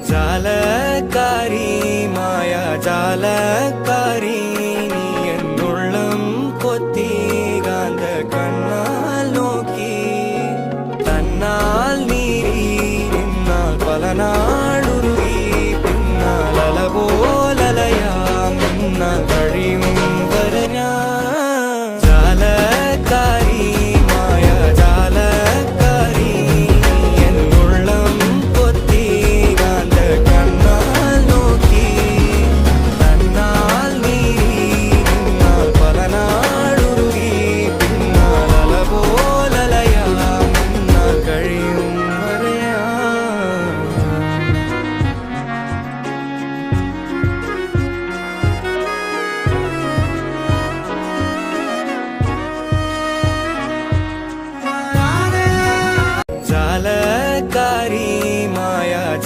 ജാലക്കാരി മായാജാലക്കാരി നീ എന്നുള്ളം കൊത്തി കാന്ത കണ്ണാൽ നോക്കി തന്നാൽ നീരി നിന്നാൽ പല നാളുരുകി പിന്നാൽ അല പോലലയാം നിന്നാൽ കഴിയും വരെ ഞാൻ ജാലക്കാരി മായാജാലക്കാരി നീ എന്നുള്ളം കൊത്തി കാന്ത കണ്ണാൽ നോക്കി തന്നാൽ നീരി നിന്നാൽ പല നാളുരുകി പിന്നാൽ അല പോലലയാം നിന്നാൽ കഴിയും വരെ ജാലക്കാരി മായാജാലക്കാരി